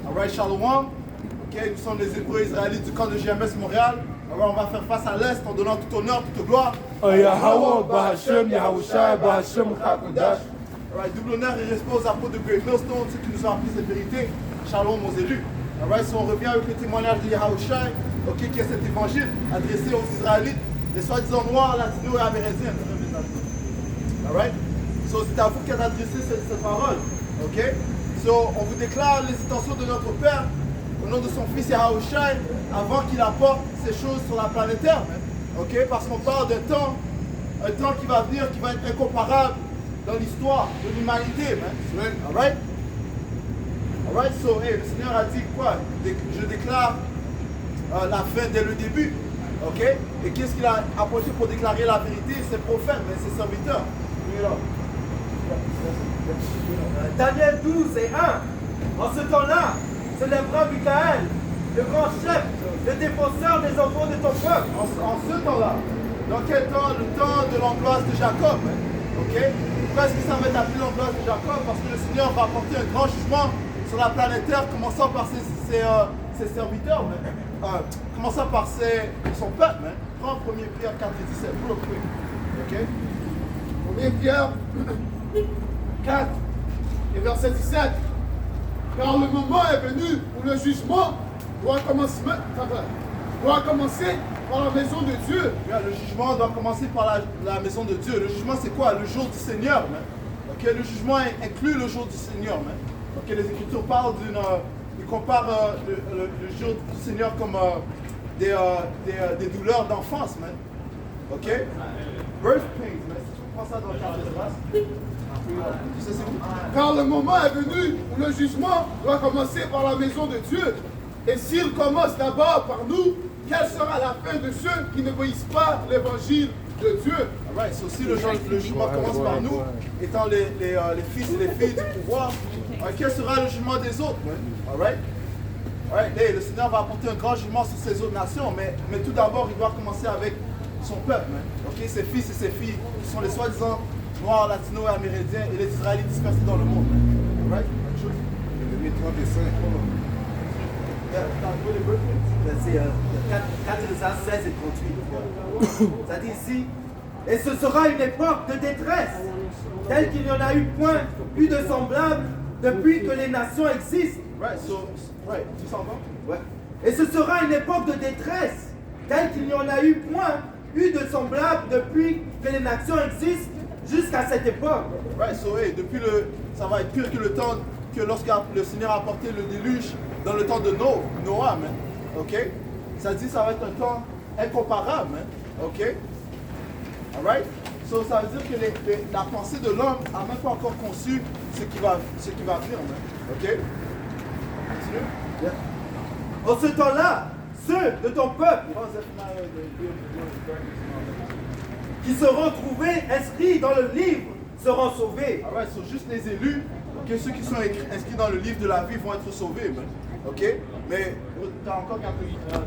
Alright, Shalom. Ok, nous sommes les Hébreux israélites du camp de JMS Montréal. Alors on va faire face à l'Est en donnant tout honneur, toute gloire. Alright, double honneur et respect aux apôtres de Great Millstone, ceux qui nous ont appris cette vérité. Shalom aux élus. Alright, so on revient avec le témoignage de Yahushua, ok, qui est cet évangile adressé aux Israélites, les soi-disant noirs, latinos et amérindiens. Alright, so c'est à vous qui avez adressé cette parole, ok. So on vous déclare les intentions de notre Père au nom de son Fils Yahushua avant qu'il apporte ces choses sur la planète Terre, ok, parce qu'on parle d'un temps qui va venir, qui va être incomparable dans l'histoire de l'humanité, alright. Alright, so hey, le Seigneur a dit quoi? Je déclare la fin dès le début, ok? Et qu'est-ce qu'il a apporté pour déclarer la vérité? Ses prophètes, mais ses serviteurs. Daniel 12 et 1. En ce temps-là, se lèvera Michael, le grand chef, le défenseur des enfants de ton peuple. En ce temps-là. Dans quel temps? Le temps de l'angoisse de Jacob, ok? Pourquoi est-ce que ça va être appelé l'angoisse de Jacob? Parce que le Seigneur va apporter un grand jugement sur la planète Terre, commençant par ses serviteurs, commençant par son peuple. Prends 1 Pierre 4 et 17, real quick. Ok? 1 Pierre 4 et verset 17. Car le moment est venu où le jugement doit commencer par la maison de Dieu. Yeah, le jugement doit commencer par la maison de Dieu. Le jugement, c'est quoi? Le jour du Seigneur. Ok? Le jugement inclut le jour du Seigneur. Ok, les Écritures parlent ils comparent le jour du Seigneur comme des douleurs d'enfance, ok? Birth pains, si tu prends ça dans le cadre de grâce. Car le moment est venu où le jugement doit commencer par la maison de Dieu. Et s'il commence d'abord par nous, quelle sera la fin de ceux qui n'obéissent pas l'évangile de Dieu? Alright, so si le jugement commence par nous, étant les fils et les filles du pouvoir, quel sera le jugement des autres? Alright? Alright, hey, le Seigneur va apporter un grand jugement sur ces autres nations, mais tout d'abord, il doit commencer avec son peuple, ok? Ses fils et ses filles, qui sont les soi-disant noirs, latinos et amérindiens, et les Israélites dispersés dans le monde. Alright? Le 35. C'est 4, 16 et 38. Ça dit ici, et ce sera une époque de détresse, telle qu'il n'y en a eu de semblable depuis que les nations existent. Right, so, right, tu s'en vas? Ouais. Et ce sera une époque de détresse, telle qu'il n'y en a eu de semblable depuis que les nations existent jusqu'à cette époque. Right, so hey, ça va être pire que le temps que lorsque le Seigneur a apporté le déluge dans le temps de Noah, ok? Ça dit ça va être un temps incomparable, ok? Alright? So ça veut dire que la pensée de l'homme n'a même pas encore conçu ce qui va venir, ok? Continue? Yeah. En ce temps-là, ceux de ton peuple qui seront trouvés inscrits dans le livre seront sauvés. Alright, so juste les élus, okay, ceux qui sont inscrits dans le livre de la vie vont être sauvés, ok? Mais tu as encore 1 Pierre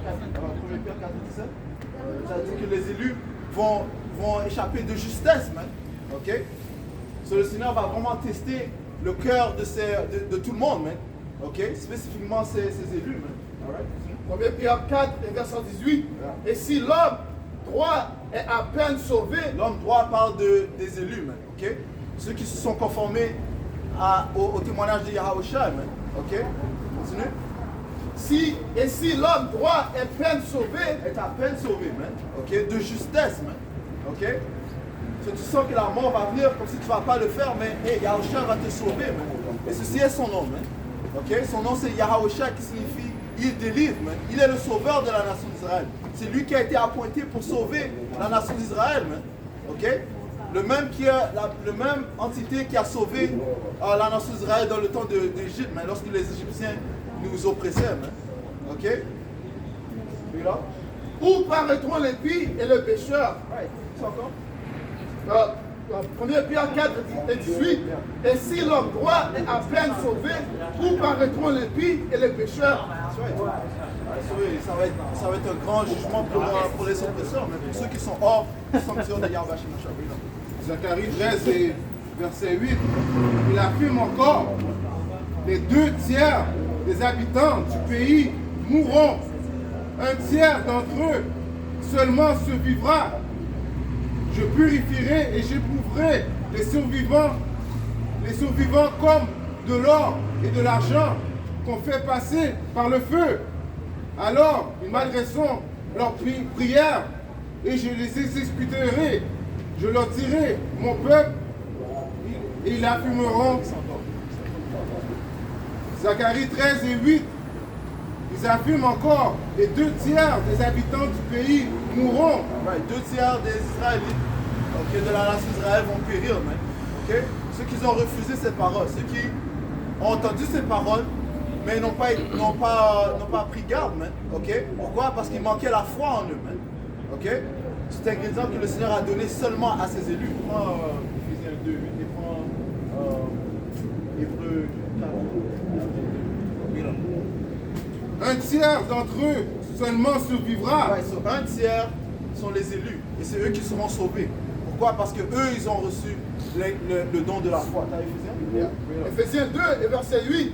4 et 17? Ça veut dire que les élus vont échapper de justesse, ok? So le Seigneur va vraiment tester le cœur de tout le monde, ok? Spécifiquement ces élus, Alright? 1 Pierre 4 et verset 18. Et si l'homme droit est à peine sauvé, l'homme droit parle des élus, ok? Ceux qui se sont conformés au témoignage de Yahushua, ok? Continue. Si l'homme droit est peine sauvé, est à peine sauvé, ok? De justesse, ok? So, tu sens que la mort va venir comme si tu ne vas pas le faire, mais hey, Yahushua va te sauver, Et ceci est son nom, ok? Son nom c'est Yahushua qui signifie il délivre, Il est le sauveur de la nation d'Israël. C'est lui qui a été appointé pour sauver la nation d'Israël, ok? Le même entité qui a sauvé la nation d'Israël dans le temps d'Égypte, lorsque les Égyptiens nous oppressaient, ok? Et là? Où paraîtront l'impie et le pécheur? Right. C'est encore? 1 Pierre 4 et 18. Et si l'homme droit est à peine sauvé, où paraîtront l'impie et les pécheurs? Ça va être un grand jugement pour les oppresseurs, mais pour ceux qui sont hors du sanctuaire de Yahweh Shemashah. Zacharie 13 et verset 8. Il affirme encore. les 2 tiers des habitants du pays mourront. 1 tiers d'entre eux seulement survivra. Je purifierai et j'éprouverai les survivants comme de l'or et de l'argent qu'on fait passer par le feu. Alors, ils m'adresseront leurs prières et je les exécuterai. Je leur dirai, mon peuple, et ils affirmeront. Zacharie 13 et 8, ils affirment encore, les 2 tiers des habitants du pays mourront. Right. 2 tiers des Israélites, de la nation d'Israël vont périr, man. Ceux qui ont refusé cette parole, ceux qui ont entendu cette parole, mais n'ont pas pris garde, man. Pourquoi? Parce qu'il manquait la foi en eux, man. C'est un ingrédient que le Seigneur a donné seulement à ses élus. Prends Éphésiens 2, 8 et prends Hébreux 4. 1 tiers d'entre eux seulement survivra. Ouais, 1 tiers sont les élus et c'est eux qui seront sauvés. Pourquoi? Parce que eux, ils ont reçu le don de la foi. T'as Éphésiens? Éphésiens 2 et verset 8.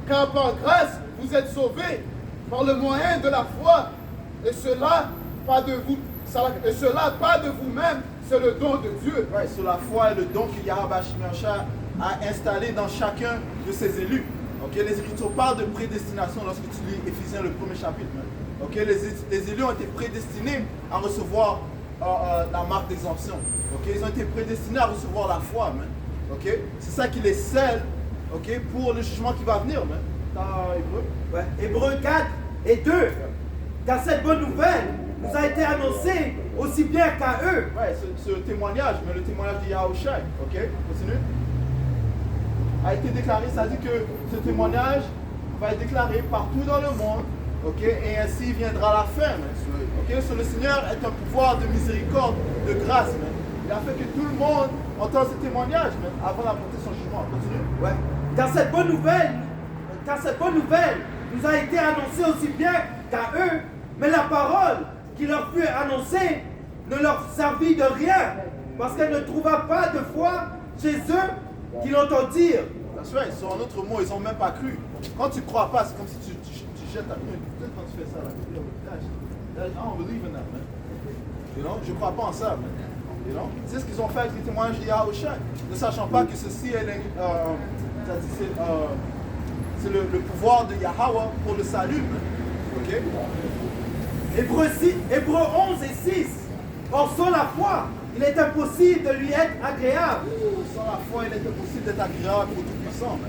Car par grâce, vous êtes sauvés par le moyen de la foi, et cela pas de vous-même, c'est le don de Dieu. Ouais, sur la foi et le don que Yahweh a installé dans chacun de ses élus. Les Écritures parlent de prédestination lorsque tu lis Éphésiens le premier chapitre. Les élus ont été prédestinés à recevoir la marque d'exemption. Ils ont été prédestinés à recevoir la foi. C'est ça qui les scelle pour le jugement qui va venir. T'as Hébreu? Ouais, Hébreux 4 et 2. Car cette bonne nouvelle nous a été annoncée aussi bien qu'à eux. Ouais, ce témoignage, mais le témoignage de Yahushua, continue, a été déclaré, ça dit que ce témoignage va être déclaré partout dans le monde, et ainsi viendra la fin. Le Seigneur est un pouvoir de miséricorde, de grâce. Il a fait que tout le monde entende ce témoignage avant d'apporter son jugement. Continue. Ouais. Car cette bonne nouvelle nous a été annoncée aussi bien qu'à eux, mais la parole qui leur fut annoncée ne leur servit de rien, parce qu'elle ne trouva pas de foi chez eux qui l'entendirent. That's right. Sur un autre mot, ils n'ont même pas cru. Quand tu ne crois pas, c'est comme si tu jettes ta main. Peut-être quand tu fais ça, là, I don't believe in that, man. Je ne crois pas en ça, man. C'est ce qu'ils ont fait avec les témoignages de Yahushua, ne sachant pas que ceci est c'est le pouvoir de Yahweh pour le salut. Hébreux 11 et 6. Or, sans la foi, il est impossible de lui être agréable. Sans la foi, il est impossible d'être agréable au Tout-Puissant.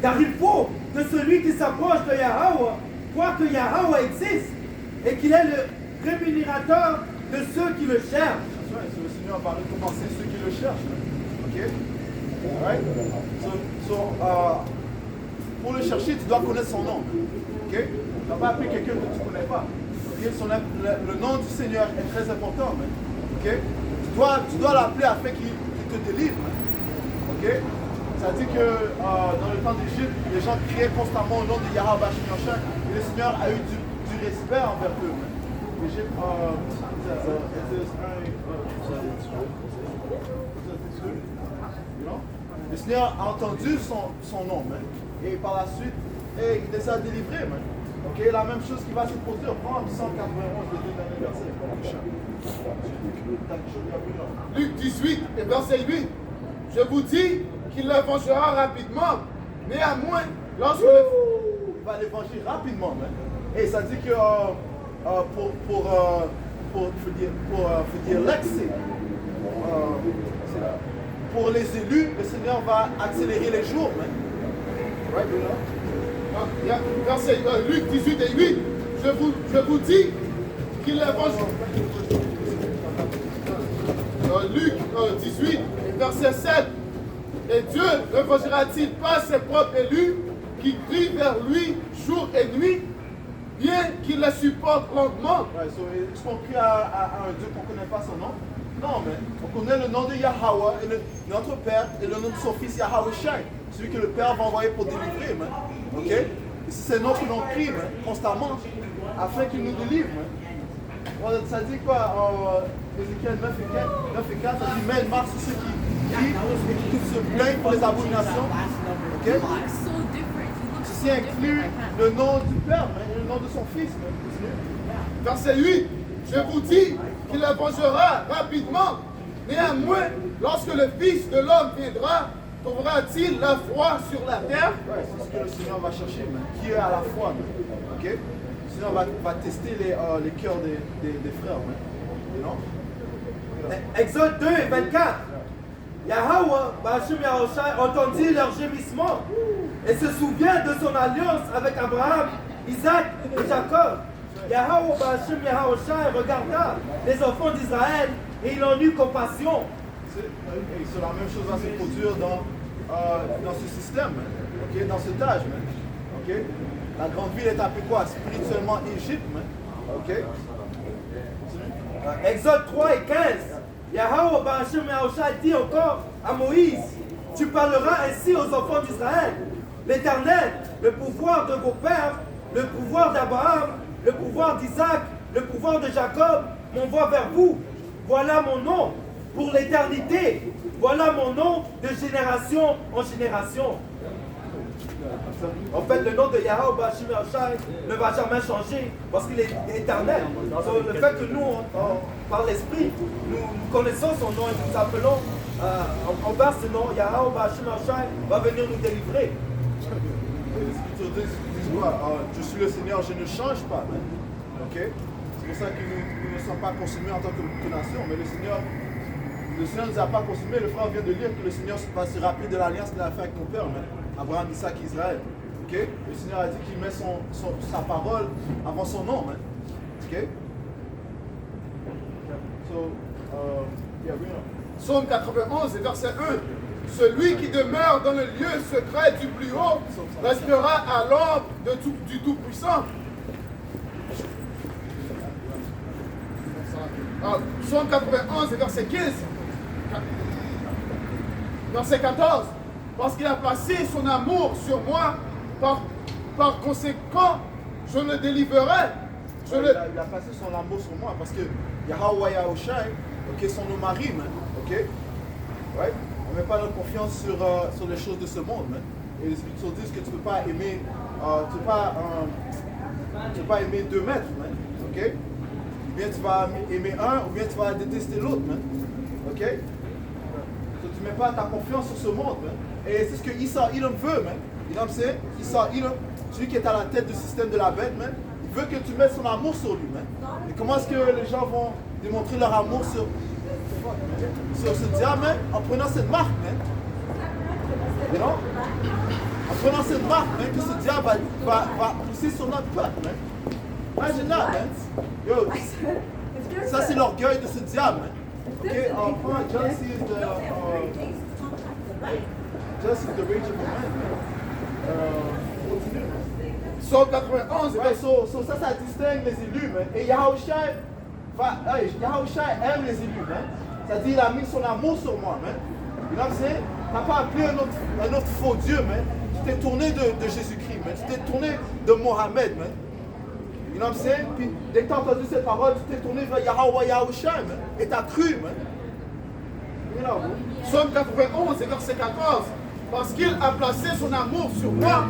Car il faut que celui qui s'approche de Yahweh croit que Yahweh existe et qu'il est le rémunérateur de ceux qui le cherchent. Le Seigneur va récompenser ceux qui le cherchent. Pour le chercher, tu dois connaître son nom. Tu ne vas pas appeler quelqu'un que tu ne connais pas. Le nom du Seigneur est très important. Tu dois l'appeler afin qu'il te délivre. Ça dit que dans le temps d'Égypte, les gens criaient constamment au nom de Yahweh et le Seigneur a eu du respect envers eux. L'Égypte, le Seigneur a entendu son nom, et par la suite, il les a délivrés. La même chose qui va se produire. Prends 191, le dernier verset. Luc 18 et verset 8. Je vous dis qu'il le vengera rapidement, néanmoins, lorsque il va les venger rapidement. Et ça dit que pour dire l'excès, pour les élus, le Seigneur va accélérer les jours. Verset Luc 18 et 8. Je vous dis qu'il le vengera. Luc 18, verset 7. Et Dieu ne vengera-t-il pas ses propres élus qui crient vers lui jour et nuit, bien qu'il les supporte longuement? Est-ce qu'on crie à un Dieu qu'on ne connaît pas son nom? Non, mais on connaît le nom de Yahweh, et notre Père, et le nom de son Fils Yahushua, celui que le Père va envoyer pour délivrer. Et c'est ce nom que l'on crie constamment, afin qu'il nous délivre. Ça dit quoi? Ézéchiel 9 et 4, ça dit, mets une marque sur ceux qui crient et qui se plaignent pour les abominations. Ok? Ceci inclut le nom du Père, et le nom de son Fils. Verset 8, je vous dis qu'il le vengera rapidement. Néanmoins, lorsque le Fils de l'homme viendra, trouvera-t-il la foi sur la terre? Ouais, c'est ce que le Seigneur va chercher, qui est à la foi. Ok? Le Seigneur va tester les cœurs des frères. Non? Exode 2 et 24. Yahweh, Ba'ashem Yahushai, entendit leur gémissement et se souvient de son alliance avec Abraham, Isaac et Jacob. Yahweh, Ba'ashem Yahushai, regarda les enfants d'Israël et il en eut compassion. C'est la même chose va se produire dans ce système, ok, dans cet âge. Ok? La grande ville est appelée quoi? Spirituellement Égypte. Ok? Exode 3 et 15. Yahweh Ba'ashem Yahushai dit encore à Moïse, tu parleras ainsi aux enfants d'Israël. L'Éternel, le pouvoir de vos pères, le pouvoir d'Abraham, le pouvoir d'Isaac, le pouvoir de Jacob, m'envoie vers vous. Voilà mon nom pour l'éternité. Voilà mon nom de génération en génération. En fait, le nom de Yahweh Ba'ashem Yahushai ne va jamais changer parce qu'il est éternel. Donc, le fait que nous, par l'Esprit, nous connaissons son nom et nous appelons envers ce nom, Yahweh Ba'ashem Yahushai va venir nous délivrer. Les Écritures disent quoi? Je suis le Seigneur, je ne change pas. Ok? C'est pour ça que nous ne sommes pas consumés en tant que nation, mais le Seigneur ne nous a pas consumés. Le frère vient de lire que le Seigneur va se rappeler de l'alliance qu'il a fait avec nos pères, Abraham, Isaac, Israël. Okay? Le Seigneur a dit qu'il met sa parole avant son nom. Okay? So, yeah, Psaume 91, verset 1. Celui qui demeure dans le lieu secret du plus haut restera à l'ombre du Tout-Puissant. Psaume 91, verset 15. Verset 14. Parce qu'il a placé son amour sur moi, par conséquent, je le délivrerai. Il a placé son amour sur moi parce que Yahweh Yahushai, ok, sont nos maris, ok? Ouais? On ne met pas notre confiance sur les choses de ce monde, Et les Écritures disent que tu ne peux pas aimer, aimer 2 maîtres, ok? Ou bien tu vas aimer un, ou bien tu vas détester l'autre, ok? Donc, tu ne mets pas ta confiance sur ce monde, Et c'est ce que Issa Edom veut, Edom, c'est Issa Edom, celui qui est à la tête du système de la bête, il veut que tu mettes son amour sur lui, Et comment est-ce que les gens vont démontrer leur amour sur ce diable, en prenant cette marque, You know? En prenant cette marque, que ce diable va pousser sur notre peuple, Imagine that, Yo, ça c'est l'orgueil de ce diable, Ok, on prend Jealousy is the rage of a man, Psaume 91, Ouais, ça distingue les élus, Et Yahushai aime les élus, Ça dit, il a mis son amour sur moi, Tu n'as pas appelé un autre faux Dieu, Tu t'es tourné de Jésus-Christ, Tu t'es tourné de Mohamed, You know what I'm saying? Puis dès que tu as entendu cette parole, tu t'es tourné vers Yahweh Yahushai, Et tu as cru, You know, Psaume 91, verset 14. Parce qu'il a placé son amour sur moi.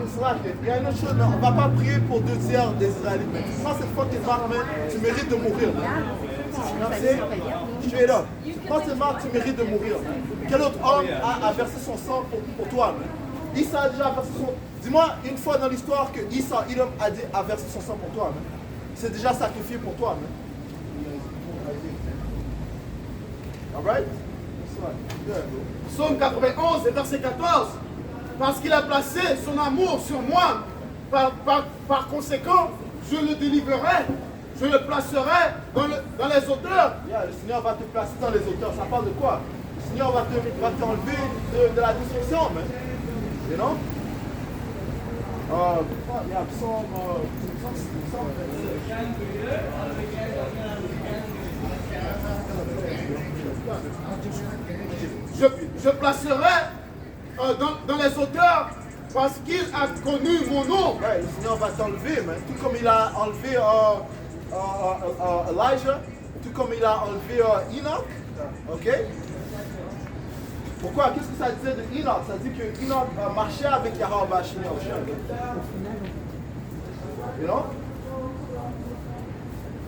Il y a une autre chose, on ne va pas prier pour 2 tiers des Israélites. Tu prends cette fois que tu marques, tu mérites de mourir. Straight up. Tu prends cette marque, tu mérites de mourir. Quel autre homme a versé son sang pour toi? Issa a déjà versé son... Dis-moi une fois dans l'histoire que Issa Edom a versé son sang pour toi. Il s'est déjà sacrifié pour toi. Alright? Psaume 91, verset 14. Parce qu'il a placé son amour sur moi, par conséquent, je le délivrerai, je le placerai dans les hauteurs. Le Seigneur va te placer dans les hauteurs. Ça parle de quoi? Le Seigneur va t'enlever de la destruction, You know? Je placerai dans les hauteurs parce qu'il a connu mon nom. Ouais, le Seigneur va t'enlever, Tout comme il a enlevé Elijah, tout comme il a enlevé Enoch. Ok? Pourquoi? Qu'est-ce que ça disait de Enoch? Ça dit que Enoch marchait avec Yahweh Bashim Yahushua. You know?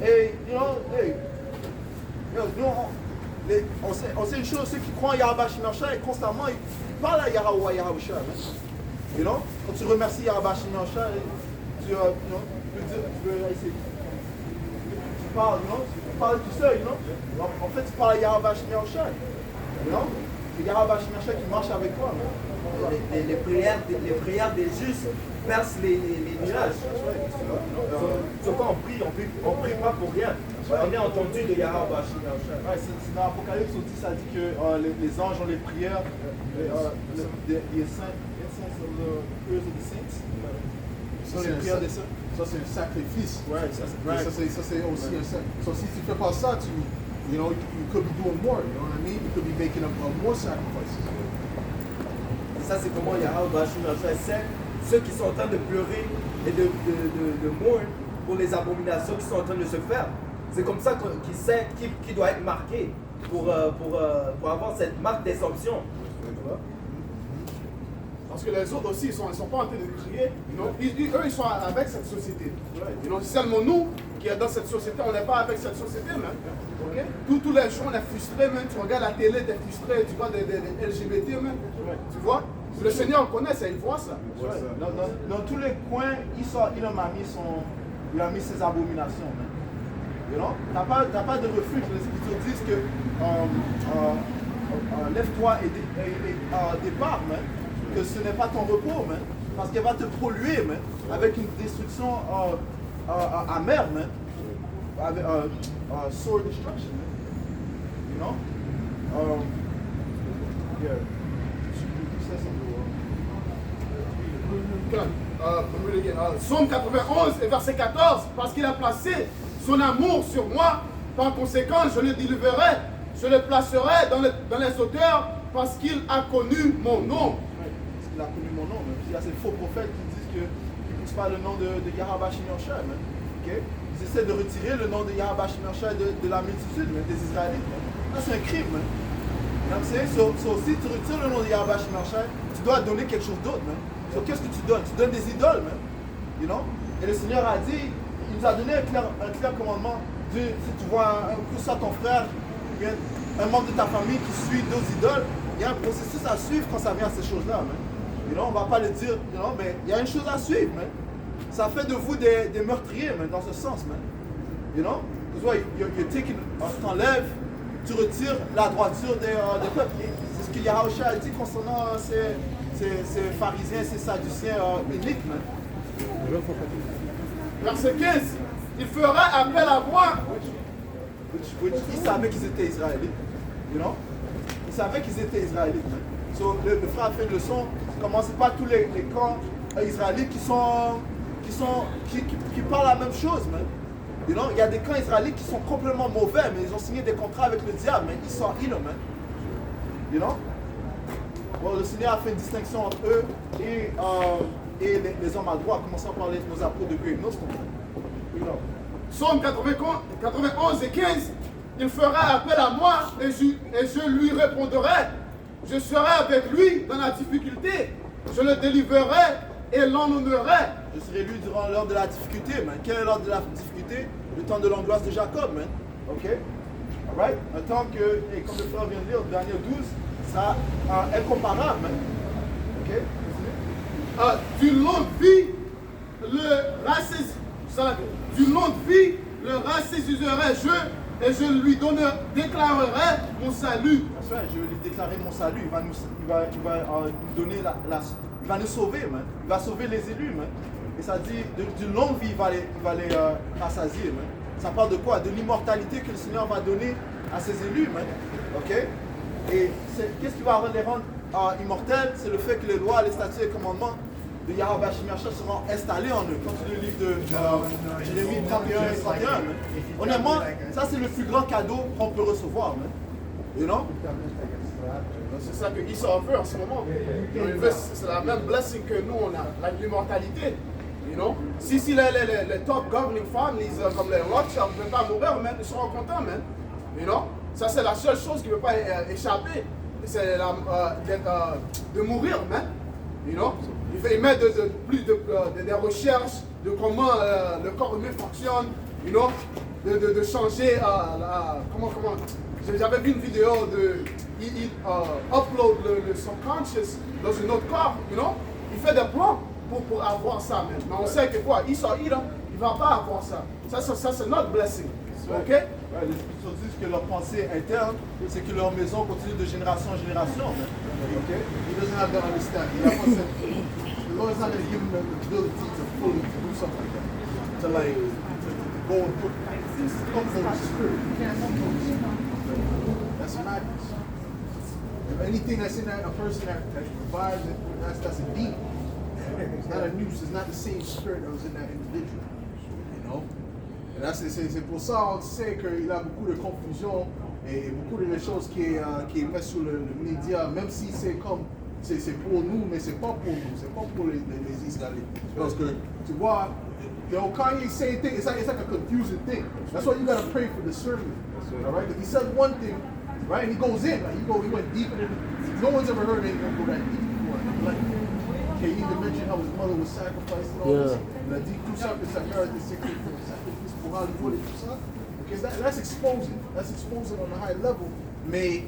Et, you know, hey, nous, on sait une chose, ceux qui croient en Yahweh Bashim Yahushua, constamment, ils parlent à Yahweh Yahushua. You know? Quand tu remercies Yahweh Bashim Yahushua, tu peux essayer. Tu parles tout seul, you know? En fait, tu parles à Yahweh Bashim Yahushua. You know? C'est Yahweh Bashim Yahushua qui marche avec toi. Les prières des justes percent les nuages. Donc quand on prie pas pour rien. On est entendu de Yahweh Bashim Yahushua. Ouais, c'est dans l'Apocalypse aussi, ça dit que les anges ont les prières des saints. Ça, c'est les prières des saints. Ça, c'est un sacrifice. Ouais, ça, c'est aussi un sacrifice. So, si tu fais pas ça, you know, you could be doing more. You know what I mean? You could be making more sacrifices. Ça, c'est comment Yahweh Bashim Yahushua sait ceux qui sont en train de pleurer et de mourner pour les abominations qui sont en train de se faire. C'est comme ça qu'il sait qui doit être marqué pour avoir cette marque d'exemption. Parce que les autres aussi, ils sont pas en train de crier. Eux, ils sont avec cette société. C'est seulement nous qui sommes dans cette société. On n'est pas avec cette société, même. Okay? Tous les jours, on est frustrés, même. Tu regardes la télé, tu es frustré. Tu vois des LGBT, même. Tu vois? Le Seigneur connaît ça, il voit ça. Dans tous les coins, il a mis ses abominations. You know? T'as pas de refuge. Les Écritures disent que lève-toi et départ, man. Que ce n'est pas ton repos, man. Parce qu'elle va te polluer, man, avec une destruction amère, man. Avec sword destruction, man. You know? Yeah. Psaume 91 et verset 14, parce qu'il a placé son amour sur moi, par conséquent je le délivrerai, je le placerai dans les hauteurs, parce qu'il a connu mon nom. Il a connu mon nom. Il y a ces faux prophètes qui disent qu'ils ne poussent pas le nom de Yahweh Bashim Yahushua. Okay? Ils essaient de retirer le nom de Yahweh Bashim Yahushua de la multitude des Israélites. Ça, c'est un crime. Si tu retires le nom de Yahweh Bashim Yahushua, tu dois donner quelque chose d'autre. Qu'est-ce que tu donnes? Tu donnes des idoles. You know? Et le Seigneur a dit, il nous a donné un clair commandement. Si tu vois que ça ton frère, bien, un membre de ta famille qui suit d'autres idoles, il y a un processus à suivre quand ça vient à ces choses-là. You know, on ne va pas le dire, you know, mais il y a une chose à suivre. Man. Ça fait de vous des meurtriers, man, dans ce sens. Man. You know? Tu t'enlèves, tu retires la droiture des peuples. C'est ce que Yahushua a dit concernant ces pharisiens, ces sadduciens uniques. Verset 15. Il fera appel à moi. Ils savaient qu'ils étaient israélites. You know? Ils savaient qu'ils étaient israélites. So, le frère a fait une leçon. Commencez pas tous les camps israélites qui parlent la même chose. Man. You know? Il y a des camps israélites qui sont complètement mauvais, mais ils ont signé des contrats avec le diable, mais ils sont innocents. You know? Bon, le Seigneur a fait une distinction entre eux et les hommes à droite, commençant par nos apôtres de Great Nostrum. You know? Psaume 91 et 15, il fera appel à moi et je lui répondrai. Je serai avec lui dans la difficulté. Je le délivrerai et l'honorerai. Je serai lui durant l'heure de la difficulté, man. Quelle est l'heure de la difficulté? Le temps de l'angoisse de Jacob, man. Ok? Alright? Un temps que, et comme le frère vient de lire, Daniel 12, sera incomparable, man. Ok? D'une longue vie, le rassasiserai-je et je lui déclarerai mon salut. Je vais lui déclarer mon salut. Il va nous donner il va nous sauver, man. Il va sauver les élus, man. Et ça dit, d'une longue vie, il va les rassasier, man. Ça parle de quoi? De l'immortalité que le Seigneur va donner à ses élus, man. Ok? Et qu'est-ce qui va les rendre immortels? C'est le fait que les lois, les statuts et les commandements de Yahweh Bashim Yahushua seront installés en eux. Quand tu lis le livre de Jérémie 31 et 31, man. Honnêtement, ça c'est le plus grand cadeau qu'on peut recevoir, man. You know? C'est ça que Issa veut en ce moment. C'est la même blessing que nous, on a, l'immortalité. You know? Si les top governing families comme les Rothschild ne veulent pas mourir, man, ils seront contents, man. You know? Ça, c'est la seule chose qui ne peut pas échapper. C'est de mourir, man. You know? Il met des recherches de comment le corps humain fonctionne, you know? De changer comment j'avais vu une vidéo il upload son conscious dans un autre corps, you know? Il fait des plans pour avoir ça, man. Mais on sait que quoi, il ne va pas avoir ça. Ça c'est notre blessing. Ok? Ouais, les Écritures disent que leur pensée interne, c'est que leur maison continue de génération en génération. Ok? He doesn't have that understanding. The Lord is not going to give him the ability to fully do something like that. To go and put this comes from the spirit. That's madness. If anything that's in a person that provides it, that's a demon. It's not a noose, it's not the same spirit that was in that individual. You know? Et c'est pour ça qu'on sait qu'il a beaucoup de confusion et beaucoup de choses qui est mis sur le média, même si c'est pour nous, mais c'est pas pour nous, c'est pas pour les Israélites. Parce que, tu vois, quand il say thing, it's like a confusing thing. That's why you gotta pray for discernment. All right? If he says one thing, right, and he goes in, like he went deep into it. No one's ever heard anyone go that deep before. Like, okay, he even mentioned how his mother was sacrificed and all this. Il a dit tout ça que sa mère était sacrifice pour Hollywood et tout ça. Okay, that's exposing. That's exposing on a high level. Mais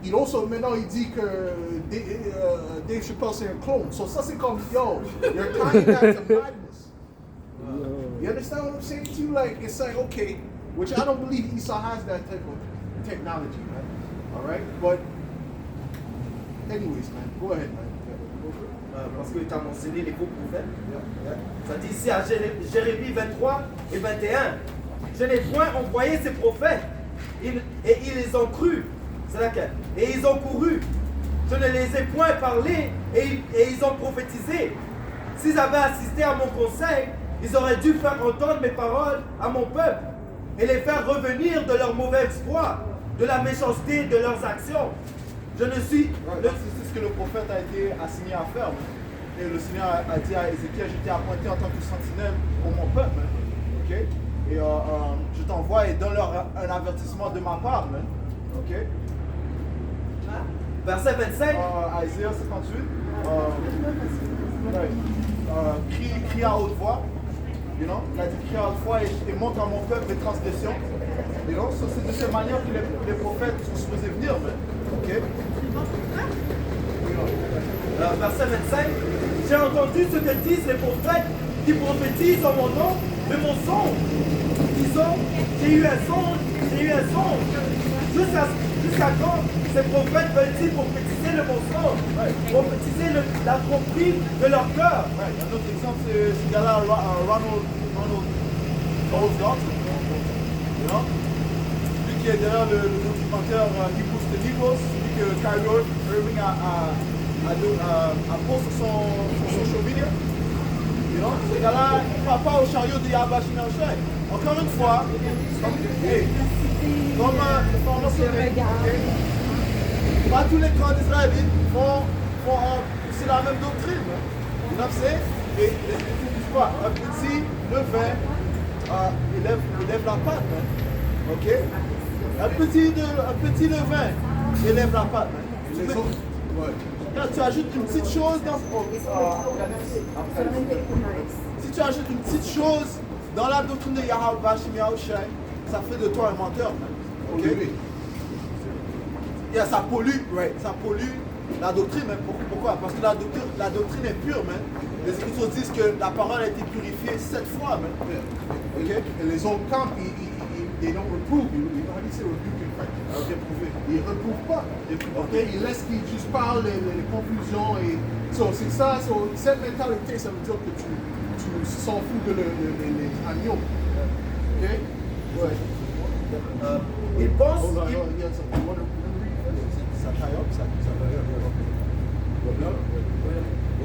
il also, maintenant, il dit que Dave Chappelle c'est un clone. So ça c'est comme, yo, you're tying that to madness. You understand what I'm saying to you? Like, it's like, okay, which I don't believe Esau has that type of technology, man. All right? But, anyways, man, go ahead, man. Parce que tu as mentionné les faux prophètes. Ça dit ici à Jérémie 23 et 21. Je n'ai point envoyé ces prophètes, et ils les ont cru. C'est laquelle? Et ils ont couru. Je ne les ai point parlé, et ils ont prophétisé. S'ils avaient assisté à mon conseil, ils auraient dû faire entendre mes paroles à mon peuple et les faire revenir de leur mauvaise voie, de la méchanceté de leurs actions. Je ne suis... C'est ce que le prophète a été assigné à faire. Et le Seigneur a dit à Ézéchiel, je t'ai appointé en tant que sentinelle pour mon peuple. Ok? Et je t'envoie et donne-leur un avertissement de ma part. Ok? Verset 25. Isaiah 58. Crie à haute voix. You know? Il a dit crie à haute voix et montre à mon peuple les transgressions. You know? So, c'est de cette manière que les prophètes sont supposés venir. Ok? Verset 25. J'ai entendu ce que disent les prophètes qui prophétisent en mon nom de mon songe. Disons, j'ai eu un songe. Jusqu'à quand ces prophètes veulent-ils prophétiser le mensonge, prophétiser la tromperie de leur cœur? Un autre exemple, c'est ce gars-là, Ronald Johnson. You know? Celui qui est derrière le documentaire Hebrews the Negroes, celui que Kyrie Irving a posté sur son social media. You know? Ce gars-là, il ne va pas au chariot de Yahweh Shimei. Encore une fois, comme pas tous les camps d'Israélites c'est la même doctrine. You know what I'm saying? Et les Écritures disent quoi? Un petit levain élève la pâte. Ok? Un petit levain élève la pâte. Quand tu ajoutes une petite chose dans si tu ajoutes une petite chose dans la doctrine de Yahweh Shimei, ça fait de toi un menteur. Ok? Yeah, ça pollue la doctrine. Mais pourquoi? Parce que la doctrine est pure. Man. Les Écritures disent que la parole a été purifiée 7 fois. Man. Okay? Et les autres camps, ils don't reprove. Ils ont dit c'est rebuke in fact. Ils ne reprouvent pas. Okay? Ils laissent qu'ils juste parlent les confusions. Et c'est ça. Cette mentalité, ça veut dire que tu s'en fous de les agneaux. Ok? Ouais. Ils pensent.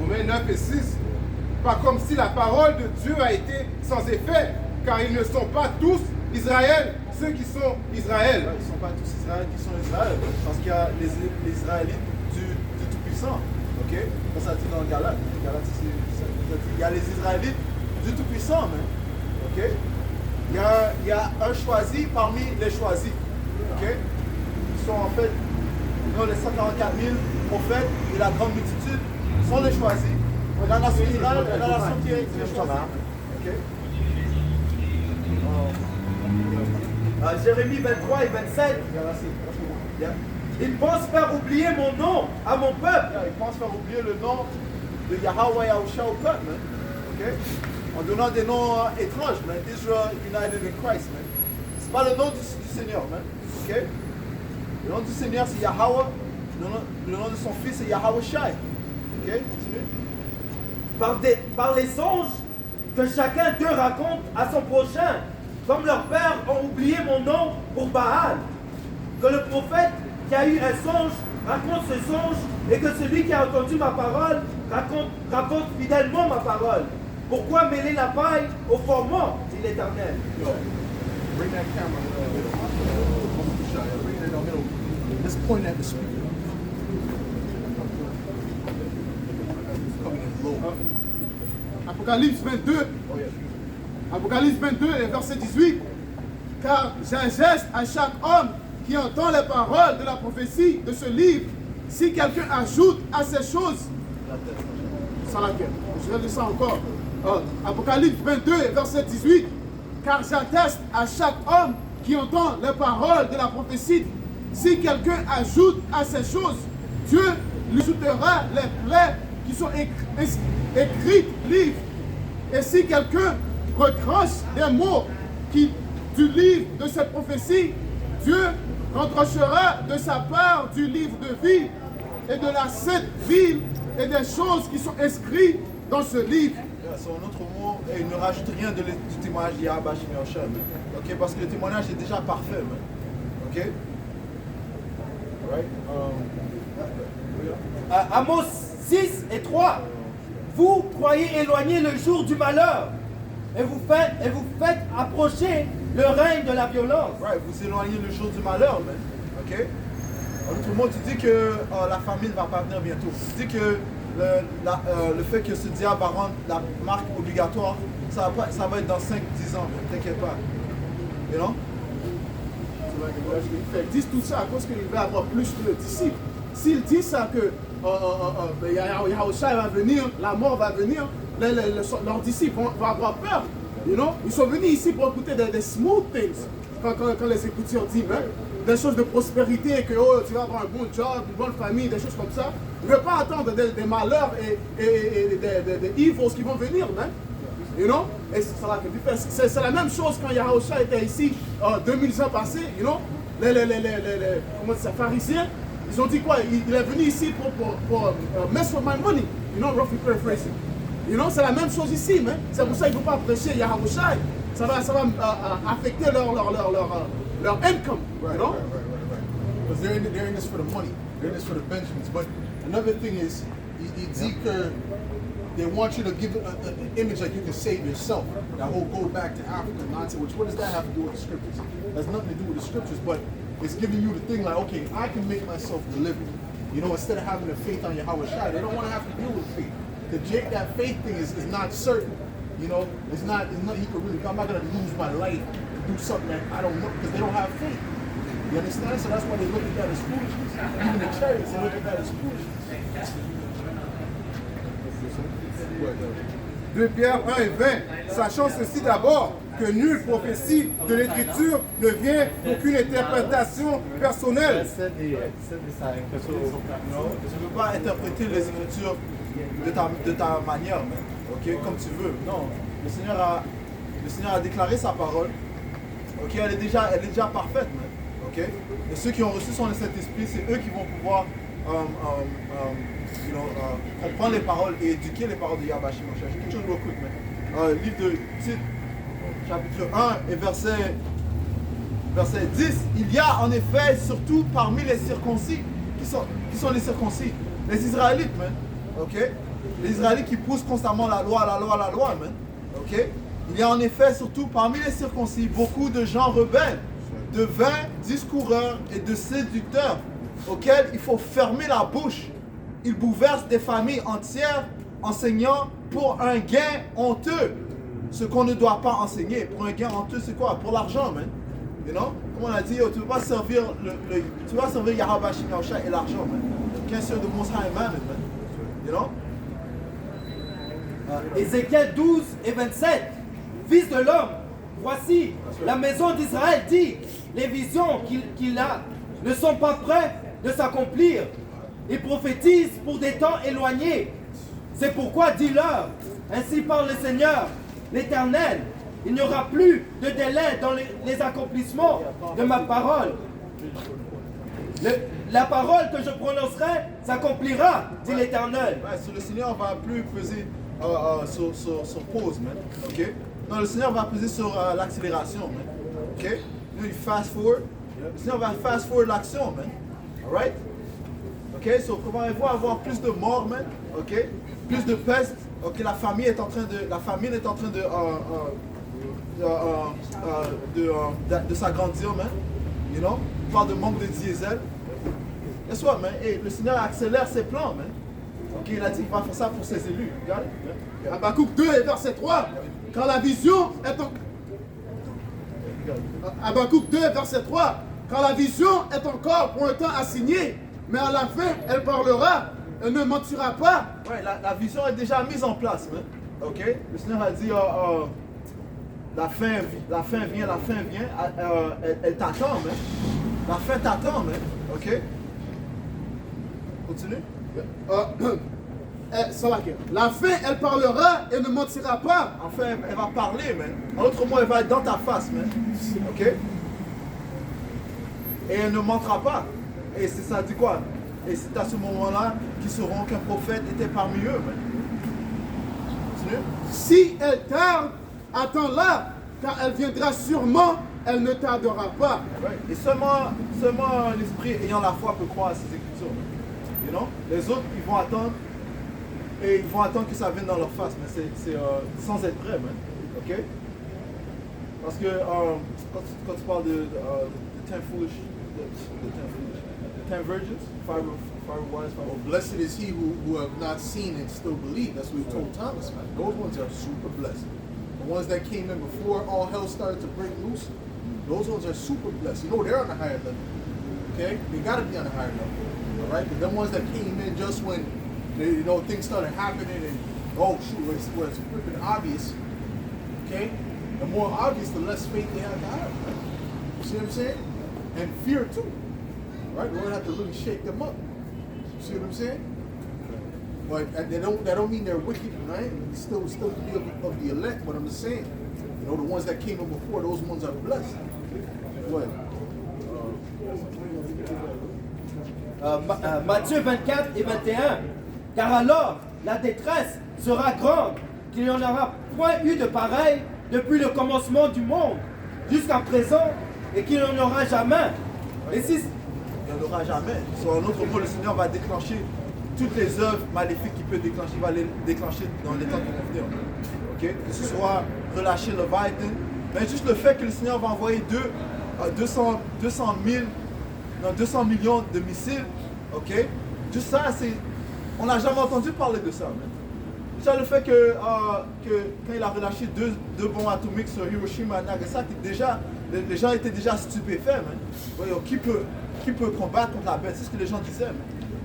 Romains 9 et 6. Pas comme si la parole de Dieu a été sans effet, car ils ne sont pas tous Israël, ceux qui sont Israël. Ils ne sont pas tous Israël qui sont Israël, parce qu'il y a les Israélites du Tout-Puissant. Ok? Ça dit dans le Galate. Il y a les Israélites Dieu Tout-Puissant, man. Ok? Il y a un choisi parmi les choisis. Ok? Ils sont en fait, les 144 000 prophètes et la grande multitude sont les choisis. La nation d'Israël est la nation qui est choisie. Ok? Jérémie 23 et 27. Ils pensent faire oublier mon nom à mon peuple. Ils pensent faire oublier le nom de Yahweh Yahusha au peuple, man. Ok? En donnant des noms étranges, man. Israel United in Christ, man. C'est pas le nom du Seigneur, man. Ok? Le nom du Seigneur c'est Yahweh. Le nom de son fils c'est Yahweh Shai. Ok? Continue. Par les songes que chacun d'eux raconte à son prochain, comme leurs pères ont oublié mon nom pour Baal. Que le prophète qui a eu un songe raconte ce songe et que celui qui a entendu ma parole raconte fidèlement ma parole. Pourquoi mêler la paille au formant, dit l'Éternel? Bring that camera in the middle. Bring it in the middle. Let's point at the speaker. Coming in low. Apocalypse 22. Apocalypse 22 et verset 18. Car j'ingeste à chaque homme qui entend les paroles de la prophétie de ce livre, si quelqu'un ajoute à ces choses, sans laquelle, je vais dire ça encore. Apocalypse 22 et verset 18. Car j'atteste à chaque homme qui entend les paroles de la prophétie, si quelqu'un ajoute à ces choses, Dieu lui ajoutera les plaies qui sont écrites, livres. Et si quelqu'un retranche des mots du livre de cette prophétie, Dieu retranchera de sa part du livre de vie et de la sainte ville et des choses qui sont inscrites dans ce livre. C'est un autre mot, et il ne rajoute rien du témoignage d'Yahweh Shai. Ok? Parce que le témoignage est déjà parfait. Man. Ok? Right? Amos 6 et 3. Vous croyez éloigner le jour du malheur et vous faites approcher le règne de la violence. Right, vous éloignez le jour du malheur, man. Ok? En d'autres mots, tu dis que la famine ne va pas venir bientôt. Tu dis que le fait que ce diable va rendre la marque obligatoire, ça va être dans 5-10 ans, t'inquiète pas. You know? Ils disent tout ça à cause qu'il va avoir plus de disciples. S'ils disent ça que Yahushua va venir, la mort va venir, leurs disciples vont avoir peur. You know? Ils sont venus ici pour écouter des smooth things. Quand les écouteurs disent des choses de prospérité, que tu vas avoir un bon job, une bonne famille, des choses comme ça. Ils ne veulent pas attendre des malheurs et des evils qui vont venir. Hein? You know? Et c'est la même chose quand Yahushua était ici 2000 ans passés. You know? Les pharisiens, ils ont dit quoi? Il est venu ici pour mess with my money. You know, roughly paraphrasing. You know, c'est la même chose ici, mais c'est pour ça qu'il ne faut pas prêcher Yahushua. Ça va affecter leur income. Right, you know? Right. Because they're in this for the money. They're in this for the Benjamins. But another thing is, Ezekiel, they want you to give an image like you can save yourself. That whole go back to Africa nonsense, what does that have to do with the scriptures? It has nothing to do with the scriptures, but it's giving you the thing like, okay, I can make myself delivered. You know, instead of having the faith on Yahushua, they don't want to have to deal with faith. That faith thing is not certain. You know, it's not he could really, I'm not going to lose my life to do something that I don't know, because they don't have faith. You understand? So that's why they look at that as foolishness. Even the chariots, they look at that as foolishness. 2 Pierre 1 et 20, sachant ceci d'abord, que nulle prophétie de l'Écriture ne vient d'aucune interprétation personnelle. Tu ne peux pas interpréter les Écritures de ta manière, okay, comme tu veux. Non, le Seigneur a déclaré sa parole. Okay, elle est déjà parfaite. Okay? Et ceux qui ont reçu son Saint-Esprit, c'est eux qui vont pouvoir comprendre les paroles et éduquer les paroles de Yahweh Shai. Quelque chose de quick, livre de Tite, chapitre 1 et verset 10. Il y a en effet, surtout parmi les circoncis, qui sont les circoncis, les Israélites, man. Okay? Les Israélites qui poussent constamment la loi, man. Okay? Il y a en effet, surtout parmi les circoncis, beaucoup de gens rebelles, de vains discoureurs et de séducteurs, auxquels il faut fermer la bouche. Ils bouleversent des familles entières, enseignant pour un gain honteux. ce qu'on ne doit pas enseigner. Pour un gain honteux, c'est quoi? Pour l'argent, man. You know? Comme on a dit, tu ne peux pas servir tu vas servir Yahweh Hashem Yahushua et l'argent, man. Qu'un seul de Most High man, man. You know? Ézéchiel 12 et 27. Fils de l'homme, voici, la maison d'Israël dit, les visions qu'il a ne sont pas prêtes de s'accomplir. Il prophétise pour des temps éloignés. C'est pourquoi dis-leur, ainsi parle le Seigneur, l'Éternel, il n'y aura plus de délai dans les accomplissements de ma parole. La parole que je prononcerai s'accomplira, dit l'Éternel. Ouais, le Seigneur va plus peser sur pause, man. Ok? Non, le Seigneur va peser sur l'accélération, man. Ok? Il fast forward. Le Seigneur va fast forward l'action, man. Alright? Ok? So, comment il va avoir plus de morts, man? Ok? Plus de peste. Ok? La famine est en train de s'agrandir, man. You know? On parle de manque de diesel. Guess what, man? Hey, le Seigneur accélère ses plans, man. Ok, il a dit qu'il va faire ça pour ses élus. Regardez. Habakkuk 2 et verset 3. Quand la vision est en... Habakkuk 2 verset 3. Quand la vision est encore pour un temps assigné, mais à la fin, elle parlera, elle ne mentira pas. Ouais, la vision est déjà mise en place, man. Ok? Le Seigneur a dit, la fin vient, elle t'attend, man. La fin t'attend, man. Ok? Continue. La fin, elle parlera et ne mentira pas. Enfin, elle va parler, man. En autre mot, elle va être dans ta face, man. Ok? Et elle ne mentira pas. Et c'est ça dit quoi? Et c'est à ce moment-là qu'ils sauront qu'un prophète était parmi eux, man. Continue. Si elle tarde, attends-la, car elle viendra sûrement, elle ne tardera pas. Ouais. Et seulement l'esprit ayant la foi peut croire à ces écritures. You know? Les autres, ils vont attendre. Et ils vont attendre que ça vienne dans leur face, mais c'est sans être prêt, man. Ok? Parce que quand tu parles de 10 foolish, the 10 virgins, 5 wise, 5 Well, blessed is he who have not seen and still believe. That's what he told Thomas, man. Those ones are super blessed. The ones that came in before all hell started to break loose, those ones are super blessed. You know they're on a higher level. Okay? They gotta be on a higher level. Alright? But them ones that came in just when things started happening and oh shoot, where it's flipping obvious. Okay? The more obvious, the less faith they have to have. Right? You see what I'm saying? And fear too. Right? We're gonna have to really shake them up. You see what I'm saying? But that don't mean they're wicked, right? Still be of the elect, but I'm just saying. The ones that came in before, those ones are blessed. Go ahead. Matthieu 24 et 21. Car alors, la détresse sera grande, qu'il n'y en aura point eu de pareil depuis le commencement du monde jusqu'à présent, et qu'il n'y en aura jamais. Et si... Il n'y en aura jamais. Sur un autre mot, le Seigneur va déclencher toutes les œuvres maléfiques qu'il peut déclencher, il va les déclencher dans les temps qui vont venir. Okay? Que ce soit relâcher le Leviathan, mais juste le fait que le Seigneur va envoyer 200 millions de missiles, ok? Juste ça, c'est... On n'a jamais entendu parler de ça, man. Déjà le fait que quand il a relâché deux bombes atomiques sur Hiroshima et Nagasaki, déjà, les gens étaient déjà stupéfaits, man. Voyons, qui peut combattre contre la bête? C'est ce que les gens disaient, man.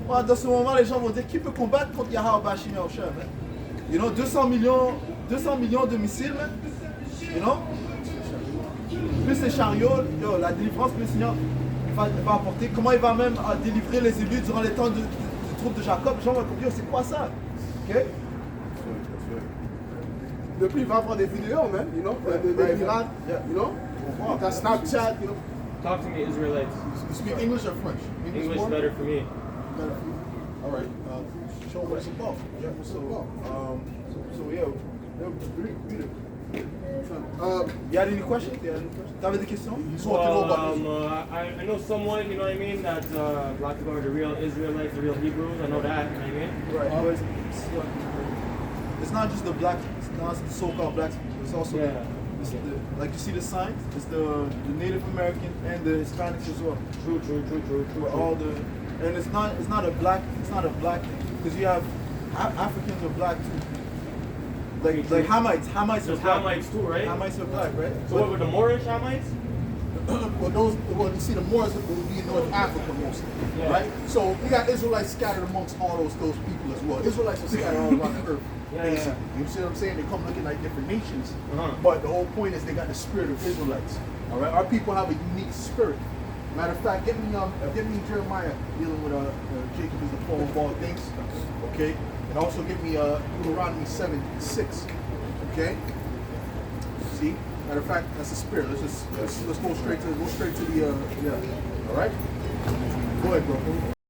Ouais, dans ce moment, les gens vont dire, qui peut combattre contre Yahweh Hashem Yahushua, man? You know, 200 millions de missiles, man. You know? Plus les chariots, la délivrance que le Seigneur va apporter. Comment il va même délivrer les élus durant les temps du troupe de Jacob. Les gens vont dire, c'est quoi ça? Ok? Depuis, il va avoir des vidéos, man, des pirates, t'as Snapchat, Talk to me, Israelites. You speak English or French? English more? better for me. Better for you. All right. Show what it's about. Yeah, what's it about? You had any questions? T'avais des questions? You just want to know about this. I know somewhat, you know what I mean, that black people are the real Israelites, the real Hebrews. I know that, you know what I mean? Right. It's not just the black, it's not the so-called blacks. It's also like you see the signs. It's the Native American and the Hispanics as well. True. All the, and it's not a black thing because you have Africans are black too. Like Hamites are There's black. Hamites too, right? Hamites are black, right? So what were the Moorish Hamites? Well, you see, the Moors would be in North Africa mostly, Yeah. right? So you got Israelites scattered amongst all those people as well. Israelites are scattered all around the earth, Yeah, basically. yeah. You see what I'm saying? They come looking like different nations, Uh-huh. but the whole point is they got the spirit of Israelites. All right, our people have a unique spirit. Matter of fact, get me Jeremiah dealing with Jacob is the fall of all things, okay? And also get me Deuteronomy 7:6, okay? See? Matter of fact, that's the spirit. Let's go straight to the all right? Go ahead, bro.